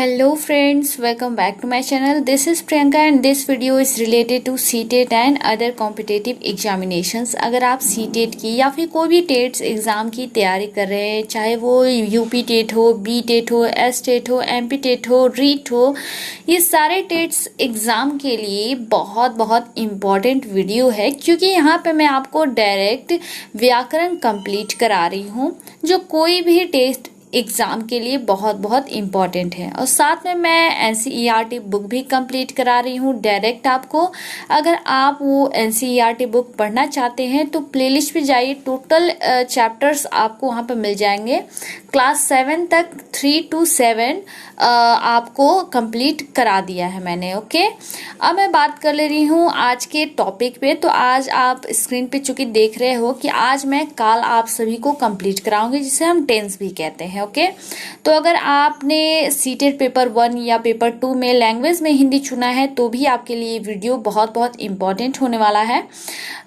Hello friends, welcome back to my channel. This is Priyanka and this video is related to CTET and other competitive examinations. अगर आप CTET की या फिर कोई भी टेट्स exam की तैयारी कर रहे हैं, चाहे वो यूपी टेट हो, बी टेट हो, एस टेट हो, MP टेट हो, रीट हो, ये सारे टेट्स एग्ज़ाम के लिए बहुत बहुत इम्पॉर्टेंट वीडियो है, क्योंकि यहाँ पे मैं आपको डायरेक्ट व्याकरण कंप्लीट करा रही हूँ, जो कोई भी टेस्ट एग्ज़ाम के लिए बहुत बहुत इम्पॉर्टेंट है। और साथ में मैं NCERT बुक भी कंप्लीट करा रही हूँ डायरेक्ट आपको। अगर आप वो NCERT बुक पढ़ना चाहते हैं तो प्लेलिस्ट पे जाइए, टोटल चैप्टर्स आपको वहाँ पे मिल जाएंगे। क्लास 7 तक 3 to 7 आपको कंप्लीट करा दिया है मैंने। ओके, अब मैं बात कर ले रही हूँ आज के टॉपिक पे। तो आज आप स्क्रीन पे चूंकि देख रहे हो कि आज मैं काल आप सभी को कंप्लीट कराऊंगी, जिसे हम टेंस भी कहते हैं। ओके, तो अगर आपने सीटेट पेपर 1 या पेपर 2 में लैंग्वेज में हिंदी चुना है तो भी आपके लिए वीडियो बहुत बहुत इम्पोर्टेंट होने वाला है।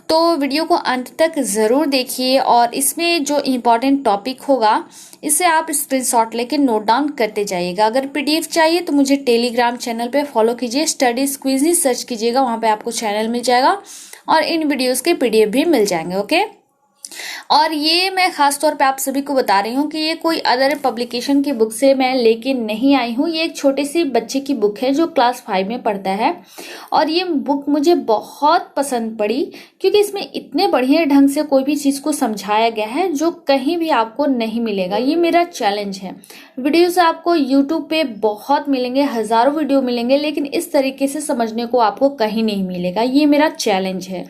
तो वीडियो को अंत तक ज़रूर देखिए और इसमें जो इम्पोर्टेंट टॉपिक होगा इसे आप स्क्रीनशॉट लेके नोट डाउन करते जाइएगा। अगर PDF चाहिए तो मुझे टेलीग्राम चैनल पे फॉलो कीजिए, स्टडी क्विज़ सर्च कीजिएगा, वहाँ पे आपको चैनल मिल जाएगा और इन वीडियोस के PDF भी मिल जाएंगे। ओके, और ये मैं खास तौर पे आप सभी को बता रही हूँ कि ये कोई अदर पब्लिकेशन की बुक से मैं लेके नहीं आई हूँ। ये एक छोटे सी बच्चे की बुक है जो क्लास 5 में पढ़ता है, और ये बुक मुझे बहुत पसंद पड़ी क्योंकि इसमें इतने बढ़िया ढंग से कोई भी चीज़ को समझाया गया है जो कहीं भी आपको नहीं मिलेगा। ये मेरा चैलेंज है। वीडियोस आपको यूट्यूब पे बहुत मिलेंगे, हज़ारों वीडियो मिलेंगे, लेकिन इस तरीके से समझने को आपको कहीं नहीं मिलेगा। ये मेरा चैलेंज है।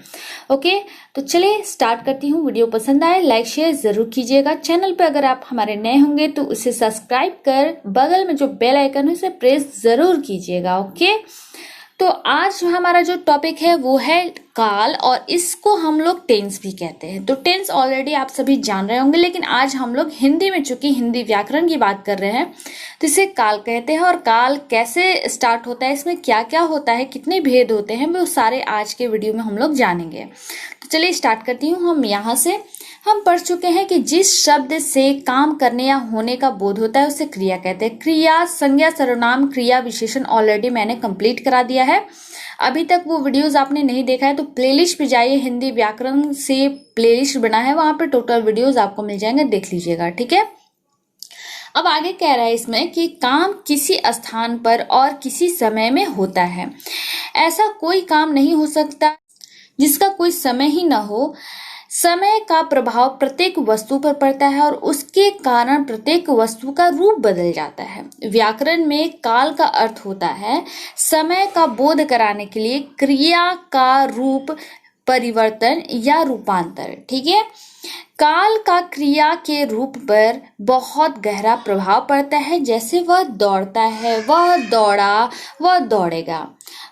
ओके, तो चलिए स्टार्ट करती हूँ। वीडियो पसंद आए लाइक शेयर जरूर कीजिएगा। चैनल पे अगर आप हमारे नए होंगे तो उसे सब्सक्राइब कर बगल में जो बेल आइकन है उसे प्रेस जरूर कीजिएगा। ओके, तो आज हमारा जो टॉपिक है वो है काल, और इसको हम लोग टेंस भी कहते हैं। तो टेंस ऑलरेडी आप सभी जान रहे होंगे, लेकिन आज हम लोग हिंदी में, चूंकि हिंदी व्याकरण की बात कर रहे हैं, तो इसे काल कहते हैं। और काल कैसे स्टार्ट होता है, इसमें क्या क्या होता है, कितने भेद होते हैं, वो सारे आज के वीडियो में हम लोग जानेंगे। तो चलिए स्टार्ट करती हूँ। हम यहाँ से हम पढ़ चुके हैं कि जिस शब्द से काम करने या होने का बोध होता है उसे क्रिया कहते हैं। क्रिया, संज्ञा, सर्वनाम, क्रिया विशेषण ऑलरेडी मैंने कंप्लीट करा दिया है। अभी तक वो वीडियोस आपने नहीं देखा है तो प्लेलिस्ट पे जाइए, हिंदी व्याकरण से प्लेलिस्ट बना है, वहां पे टोटल वीडियोस आपको मिल जाएंगे, देख लीजिएगा। ठीक है, अब आगे कह रहा है इसमें कि काम किसी स्थान पर और किसी समय में होता है। ऐसा कोई काम नहीं हो सकता जिसका कोई समय ही न हो। समय का प्रभाव प्रत्येक वस्तु पर पड़ता है और उसके कारण प्रत्येक वस्तु का रूप बदल जाता है। व्याकरण में काल का अर्थ होता है समय का बोध कराने के लिए क्रिया का रूप परिवर्तन या रूपांतर। ठीक है, काल का क्रिया के रूप पर बहुत गहरा प्रभाव पड़ता है। जैसे वह दौड़ता है, वह दौड़ा, वह दौड़ेगा।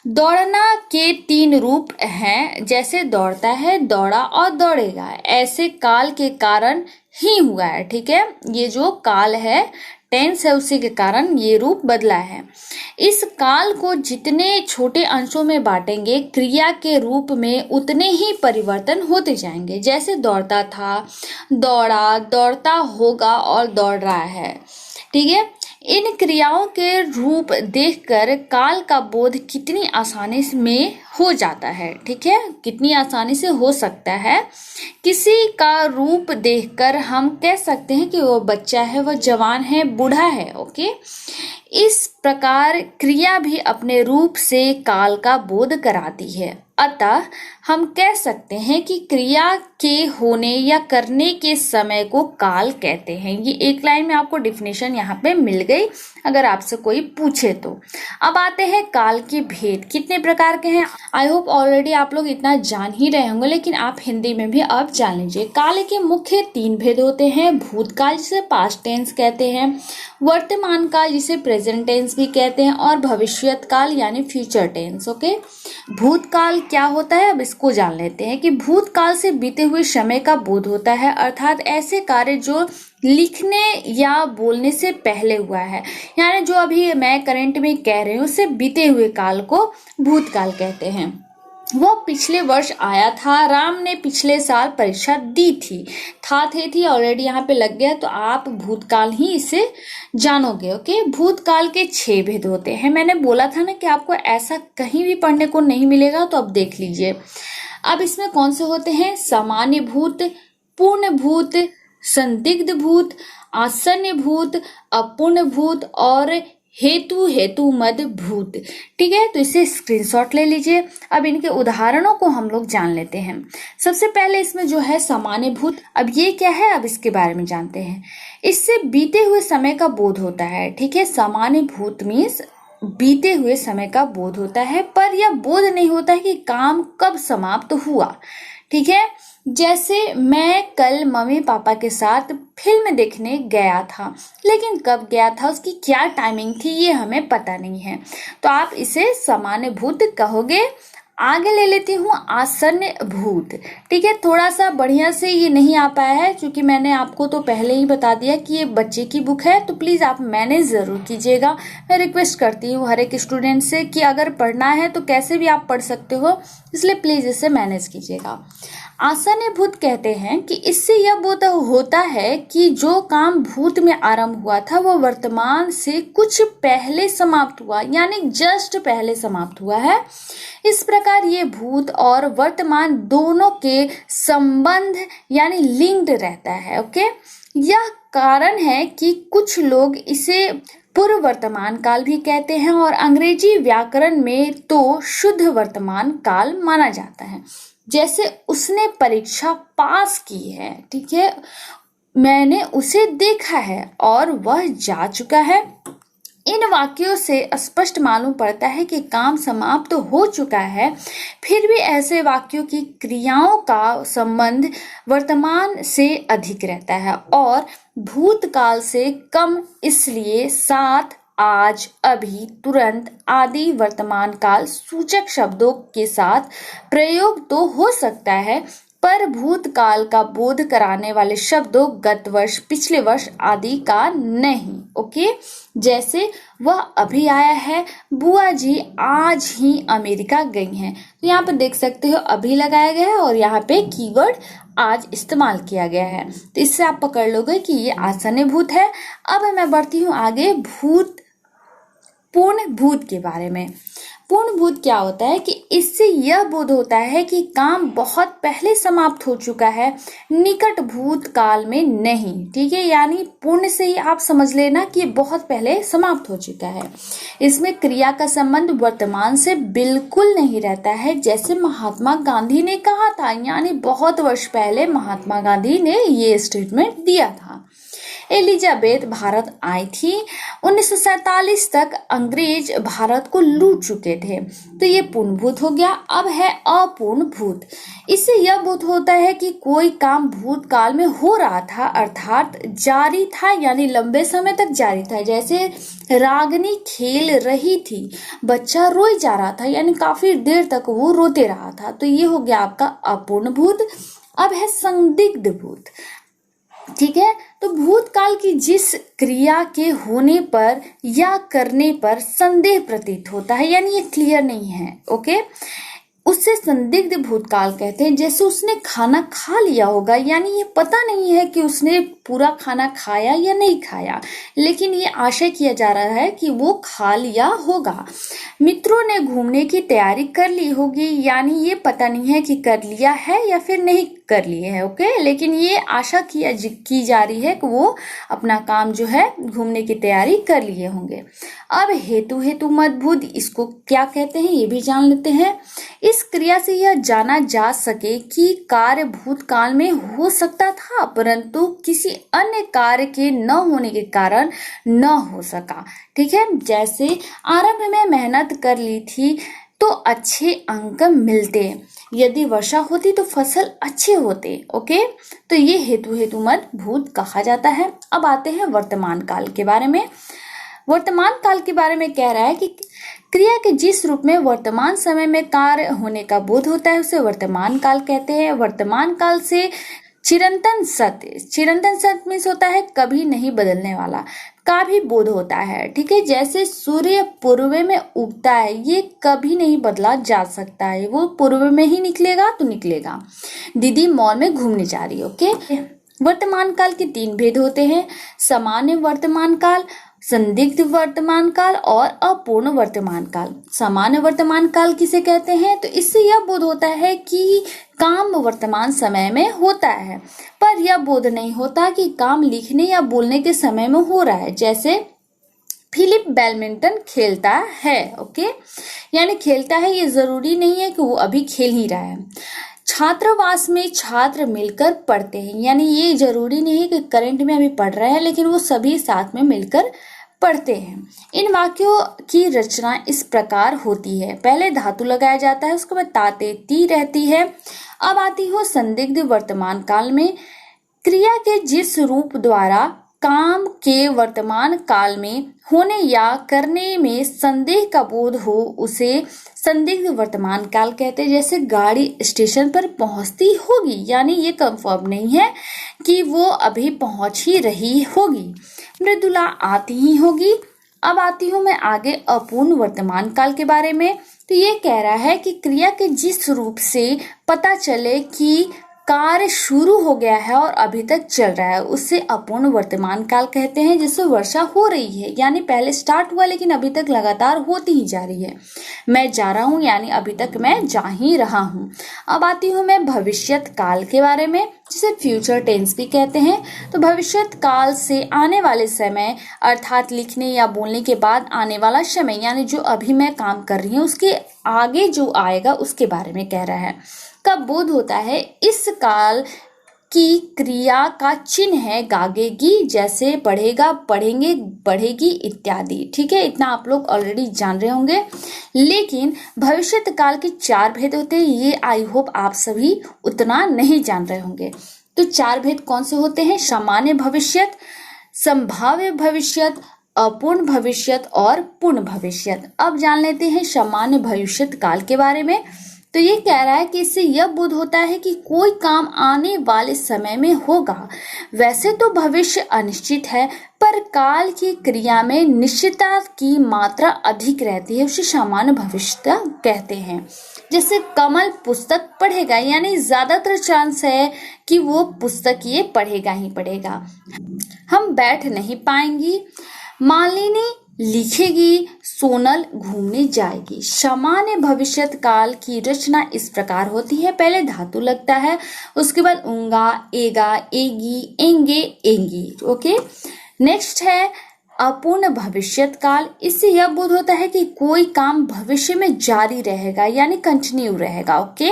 दौड़ना के 3 रूप हैं, जैसे दौड़ता है, दौड़ा और दौड़ेगा। ऐसे काल के कारण ही हुआ है। ठीक है, ये जो काल है, टेंस है, उसी के कारण ये रूप बदला है। इस काल को जितने छोटे अंशों में बांटेंगे क्रिया के रूप में उतने ही परिवर्तन होते जाएंगे। जैसे दौड़ता था, दौड़ा, दौड़ता होगा और दौड़ रहा है। ठीक है, इन क्रियाओं के रूप देखकर काल का बोध कितनी आसानी में हो जाता है। ठीक है, कितनी आसानी से हो सकता है। किसी का रूप देखकर हम कह सकते हैं कि वो बच्चा है, वह जवान है, बूढ़ा है। ओके, इस प्रकार क्रिया भी अपने रूप से काल का बोध कराती है। अतः हम कह सकते हैं कि क्रिया के होने या करने के समय को काल कहते हैं। ये एक लाइन में आपको डिफिनेशन यहाँ पे मिल गई, अगर आपसे कोई पूछे तो। अब आते हैं काल के भेद कितने प्रकार के हैं। आई होप ऑलरेडी आप लोग इतना जान ही रहे होंगे, लेकिन आप हिंदी में भी अब जान लीजिए। काल के मुख्य 3 भेद होते हैं। भूतकाल जिसे पास्ट टेंस कहते हैं, वर्तमान काल जिसे प्रेजेंट टेंस भी कहते हैं, और भविष्यत काल यानी फ्यूचर टेंस। ओके, भूतकाल क्या होता है, अब इसको जान लेते हैं कि भूतकाल से बीते हुए समय का बोध होता है, अर्थात ऐसे कार्य जो लिखने या बोलने से पहले हुआ है, यानी जो अभी मैं करंट में कह रही हूँ, उससे बीते हुए काल को भूतकाल कहते हैं। वह पिछले वर्ष आया था। राम ने पिछले साल परीक्षा दी थी। था थे थी ऑलरेडी यहाँ पे लग गया, तो आप भूतकाल ही इसे जानोगे। ओके, भूतकाल के 6 भेद होते हैं। मैंने बोला था ना कि आपको ऐसा कहीं भी पढ़ने को नहीं मिलेगा, तो अब देख लीजिए। अब इसमें कौन से होते हैं? सामान्य भूत, पूर्ण भूत, संदिग्ध भूत, आसन्न भूत, अपूर्ण भूत और हेतु मद भूत। ठीक है, तो इसे स्क्रीनशॉट ले लीजिए। अब इनके उदाहरणों को हम लोग जान लेते हैं। सबसे पहले इसमें जो है सामान्य भूत, अब ये क्या है, अब इसके बारे में जानते हैं। इससे बीते हुए समय का बोध होता है। ठीक है, सामान्य भूत मीन्स बीते हुए समय का बोध होता है, पर यह बोध नहीं होता है कि काम कब समाप्त हुआ। ठीक है, जैसे मैं कल मम्मी पापा के साथ फिल्म देखने गया था, लेकिन कब गया था, उसकी क्या टाइमिंग थी, ये हमें पता नहीं है, तो आप इसे सामान्य भूत कहोगे। आगे ले लेती हूँ आसन्न भूत। ठीक है, थोड़ा सा बढ़िया से ये नहीं आ पाया है, क्योंकि मैंने आपको तो पहले ही बता दिया कि ये बच्चे की बुक है, तो प्लीज आप मैनेज जरूर कीजिएगा। मैं रिक्वेस्ट करती हूँ हर एक स्टूडेंट से कि अगर पढ़ना है तो कैसे भी आप पढ़ सकते हो, इसलिए प्लीज इसे मैनेज कीजिएगा। आसन्न भूत कहते हैं कि इससे यह बोध होता है कि जो काम भूत में आरंभ हुआ था वो वर्तमान से कुछ पहले समाप्त हुआ, यानी जस्ट पहले समाप्त हुआ है। इस प्रकार ये भूत और वर्तमान दोनों के संबंध यानी लिंक्ड रहता है। ओके, यह कारण है कि कुछ लोग इसे पूर्व वर्तमान काल भी कहते हैं, और अंग्रेजी व्याकरण में तो शुद्ध वर्तमान काल माना जाता है। जैसे उसने परीक्षा पास की है, ठीक है, मैंने उसे देखा है और वह जा चुका है। इन वाक्यों से स्पष्ट मालूम पड़ता है कि काम समाप्त हो चुका है। फिर भी ऐसे वाक्यों की क्रियाओं का संबंध वर्तमान से अधिक रहता है और भूतकाल से कम, इसलिए साथ, आज, अभी, तुरंत आदि वर्तमान काल सूचक शब्दों के साथ प्रयोग तो हो सकता है, पर भूतकाल का बोध कराने वाले शब्दों गत वर्ष, पिछले वर्ष आदि का नहीं। ओके, जैसे वह अभी आया है, बुआ जी आज ही अमेरिका गई हैं, तो यहाँ पे देख सकते हो अभी लगाया गया है और यहाँ पे कीवर्ड आज इस्तेमाल किया गया है, तो इससे आप पकड़ लोगे कि ये आसन्न भूत है। अब मैं बढ़ती हूँ आगे पूर्ण भूत के बारे में। पूर्ण भूत क्या होता है कि इससे यह बोध होता है कि काम बहुत पहले समाप्त हो चुका है, निकट भूत काल में नहीं। ठीक है, यानी पूर्ण से ही आप समझ लेना कि बहुत पहले समाप्त हो चुका है। इसमें क्रिया का संबंध वर्तमान से बिल्कुल नहीं रहता है, जैसे महात्मा गांधी ने कहा था, यानी बहुत वर्ष पहले महात्मा गांधी ने ये स्टेटमेंट दिया था। एलिजाबेथ भारत आई थी। 1947 तक अंग्रेज भारत को लूट चुके थे, तो ये पूर्ण भूत हो गया। अब है अपूर्ण भूत। इससे यह बोध होता है कि कोई काम भूतकाल में हो रहा था, अर्थात जारी था, यानी लंबे समय तक जारी था। जैसे रागिनी खेल रही थी, बच्चा रोई जा रहा था, यानी काफी देर तक वो रोते रहा था, तो ये हो गया आपका अपूर्ण भूत। अब है संदिग्ध भूत। ठीक है, तो भूतकाल की जिस क्रिया के होने पर या करने पर संदेह प्रतीत होता है, यानी ये क्लियर नहीं है, ओके, उससे संदिग्ध भूतकाल कहते हैं। जैसे उसने खाना खा लिया होगा, यानी ये पता नहीं है कि उसने पूरा खाना खाया या नहीं खाया, लेकिन ये आशय किया जा रहा है कि वो खा लिया होगा। मित्रों ने घूमने की तैयारी कर ली होगी, यानी ये पता नहीं है कि कर लिया है या फिर नहीं कर लिए है, ओके, लेकिन ये आशा की जा रही है कि वो अपना काम जो है घूमने की तैयारी कर लिए होंगे। अब हेतु मद भूत, इसको क्या कहते हैं ये भी जान लेते हैं। इस क्रिया से यह जाना जा सके कि कार्य भूतकाल में हो सकता था, परंतु किसी अन्य कार्य के न होने के कारण न हो सका। ठीक है, जैसे आरंभ में मेहनत कर ली थी तो अच्छे अंक मिलते, यदि वर्षा होती तो फसल अच्छे होते। ओके, तो ये हेतु मद भूत कहा जाता है। अब आते हैं वर्तमान काल के बारे में। वर्तमान काल के बारे में कह रहा है कि क्रिया के जिस रूप में वर्तमान समय में कार्य होने का बोध होता है उसे वर्तमान काल कहते हैं। वर्तमान काल से चिरंतन सत्य मीन्स होता है कभी नहीं बदलने वाला। का भी बोध होता है। ठीक है, जैसे सूर्य पूर्व में उगता है, ये कभी नहीं बदला जा सकता है, वो पूर्व में ही निकलेगा तो निकलेगा। दीदी मॉल में घूमने जा रही है। ओके, वर्तमान काल के 3 भेद होते हैं, सामान्य वर्तमान काल, संदिग्ध वर्तमान काल और अपूर्ण वर्तमान काल। सामान्य वर्तमान काल किसे कहते हैं? तो इससे यह बोध होता है कि काम वर्तमान समय में होता है, पर यह बोध नहीं होता कि काम लिखने या बोलने के समय में हो रहा है। जैसे फिलिप बैडमिंटन खेलता है। ओके, यानी खेलता है, ये जरूरी नहीं है कि वो अभी खेल ही रहा है। छात्रावास में छात्र मिलकर पढ़ते हैं, यानी ये जरूरी नहीं है कि करंट में अभी पढ़ रहे हैं, लेकिन वो सभी साथ में मिलकर पढ़ते हैं। इन वाक्यों की रचना इस प्रकार होती है, पहले धातु लगाया जाता है, उसके बाद ताते ती रहती है। अब आती हो संदिग्ध वर्तमान काल में, क्रिया के जिस रूप द्वारा काम के वर्तमान काल में होने या करने में संदेह का बोध हो, उसे संदिग्ध वर्तमान काल कहते हैं। जैसे गाड़ी स्टेशन पर पहुंचती होगी, यानी ये कंफर्म नहीं है कि वो अभी पहुंच ही रही होगी। मृदुला आती ही होगी। अब आती हूँ मैं आगे अपूर्ण वर्तमान काल के बारे में। तो ये कह रहा है कि क्रिया के जिस रूप से पता चले कि कार्य शुरू हो गया है और अभी तक चल रहा है, उससे अपूर्ण वर्तमान काल कहते हैं। जिससे वर्षा हो रही है, यानी पहले स्टार्ट हुआ लेकिन अभी तक लगातार होती ही जा रही है। मैं जा रहा हूँ, यानी अभी तक मैं जा ही रहा हूँ। अब आती हूँ मैं भविष्यत काल के बारे में, जिसे फ्यूचर टेंस भी कहते हैं। तो भविष्यत काल से आने वाले समय, अर्थात लिखने या बोलने के बाद आने वाला समय, यानी जो अभी मैं काम कर रही हूँ उसके आगे जो आएगा उसके बारे में कह रहा है। का बोध होता है। इस काल की क्रिया का चिन्ह है गागेगी, जैसे पढ़ेगा, पढ़ेंगे, पढ़ेगी इत्यादि। ठीक है, इतना आप लोग ऑलरेडी जान रहे होंगे। लेकिन भविष्यत काल के 4 भेद होते हैं, ये आई होप आप सभी उतना नहीं जान रहे होंगे। तो 4 भेद कौन से होते हैं? सामान्य भविष्यत, संभाव्य भविष्यत, अपूर्ण भविष्यत और पूर्ण भविष्यत। अब जान लेते हैं सामान्य भविष्यत काल के बारे में। तो ये कह रहा है कि इससे यह बोध होता है कि कोई काम आने वाले समय में होगा। वैसे तो भविष्य अनिश्चित है, पर काल की क्रिया में निश्चितता की मात्रा अधिक रहती है, उसे सामान्य भविष्यता कहते हैं। जैसे कमल पुस्तक पढ़ेगा, यानी ज्यादातर चांस है कि वो पुस्तक ये पढ़ेगा ही पढ़ेगा। हम बैठ नहीं पाएंगी, मालिनी लिखेगी, सोनल घूमने जाएगी। सामान्य भविष्यत काल की रचना इस प्रकार होती है, पहले धातु लगता है, उसके बाद उंगा, एगा, एगी, एंगे, एंगी। ओके, नेक्स्ट है अपूर्ण भविष्यत काल। इससे यह बोध होता है कि कोई काम भविष्य में जारी रहेगा, यानी कंटिन्यू रहेगा। ओके,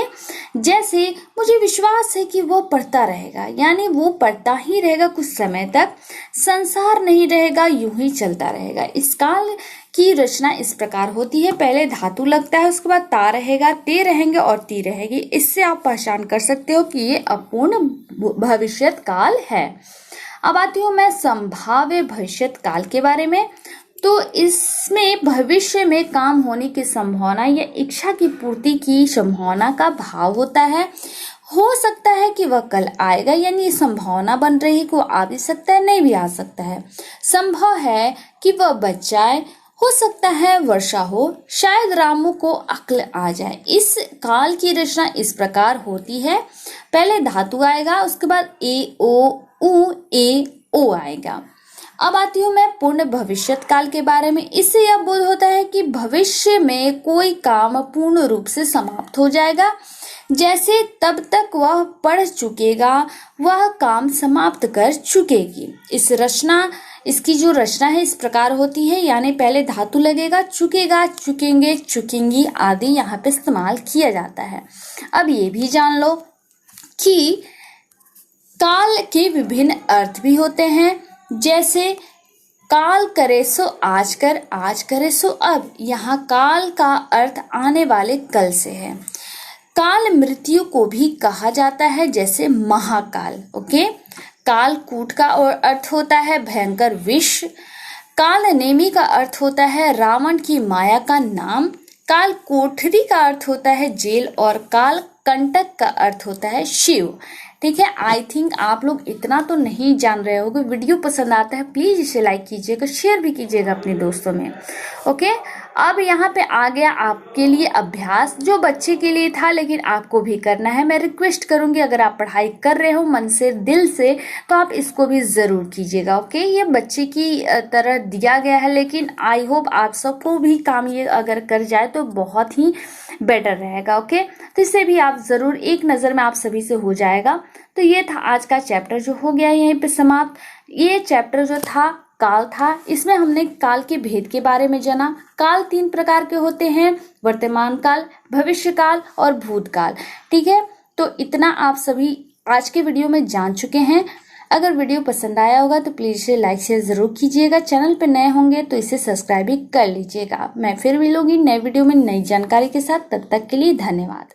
जैसे मुझे विश्वास है कि वो पढ़ता रहेगा, यानी वो पढ़ता ही रहेगा कुछ समय तक, संसार नहीं रहेगा, यूं ही चलता रहेगा। इस काल की रचना इस प्रकार होती है, पहले धातु लगता है, उसके बाद ता रहेगा, ते रहेंगे और ती रहेगी। इससे आप पहचान कर सकते हो कि ये अपूर्ण भविष्यत काल है। अब आती हूँ मैं संभाव्य भविष्यत काल के बारे में। तो इसमें भविष्य में काम होने की संभावना या इच्छा की पूर्ति की संभावना का भाव होता है। हो सकता है कि वह कल आएगा, यानी ये संभावना बन रही है कि वो आ भी सकता है, नहीं भी आ सकता है। संभव है कि वह बच जाए, हो सकता है वर्षा हो, शायद रामू को अक्ल आ जाए। इस काल की रचना इस प्रकार होती है, पहले धातु आएगा, उसके बाद ए ओ उ ए ओ आएगा। अब आती हूँ मैं पूर्ण भविष्यत काल के बारे में। इससे यह बोध होता है कि भविष्य में कोई काम पूर्ण रूप से समाप्त हो जाएगा, जैसे तब तक वह पढ़ चुकेगा, वह काम समाप्त कर चुकेगी। इसकी जो रचना है इस प्रकार होती है, यानी पहले धातु लगेगा, चुकेगा, चुकेंगे, चुकेंगी आदि यहाँ पे इस्तेमाल किया जाता है। अब ये भी जान लो कि काल के विभिन्न अर्थ भी होते हैं, जैसे काल करे सो आज कर, आज करे सो अब। यहाँ काल का अर्थ आने वाले कल से है। काल मृत्यु को भी कहा जाता है, जैसे महाकाल। ओके, काल कूट का और अर्थ होता है भयंकर विष। काल नेमी का अर्थ होता है रावण की माया का नाम। काल कोठरी का अर्थ होता है जेल और काल कंटक का अर्थ होता है शिव। ठीक है, आई थिंक आप लोग इतना तो नहीं जान रहे होगे। वीडियो पसंद आता है प्लीज इसे लाइक कीजिएगा, शेयर भी कीजिएगा अपने दोस्तों में। ओके, अब यहाँ पे आ गया आपके लिए अभ्यास, जो बच्चे के लिए था लेकिन आपको भी करना है। मैं रिक्वेस्ट करूंगी अगर आप पढ़ाई कर रहे हो मन से दिल से तो आप इसको भी जरूर कीजिएगा। ओके, ये बच्चे की तरह दिया गया है लेकिन आई होप आप सबको भी काम ये अगर कर जाए तो बहुत ही बेटर रहेगा। ओके, तो इसे भी आप जरूर एक नजर में आप सभी से हो जाएगा। तो ये था आज का चैप्टर जो हो गया यहीं पे समाप्त। ये चैप्टर जो था काल था, इसमें हमने काल के भेद के बारे में जाना। काल 3 प्रकार के होते हैं, वर्तमान काल, भविष्य काल और भूतकाल। ठीक है, तो इतना आप सभी आज के वीडियो में जान चुके हैं। अगर वीडियो पसंद आया होगा तो प्लीज इसे लाइक शेयर जरूर कीजिएगा। चैनल पर नए होंगे तो इसे सब्सक्राइब भी कर लीजिएगा। मैं फिर मिलूंगी नए वीडियो में नई जानकारी के साथ, तब तक के लिए धन्यवाद।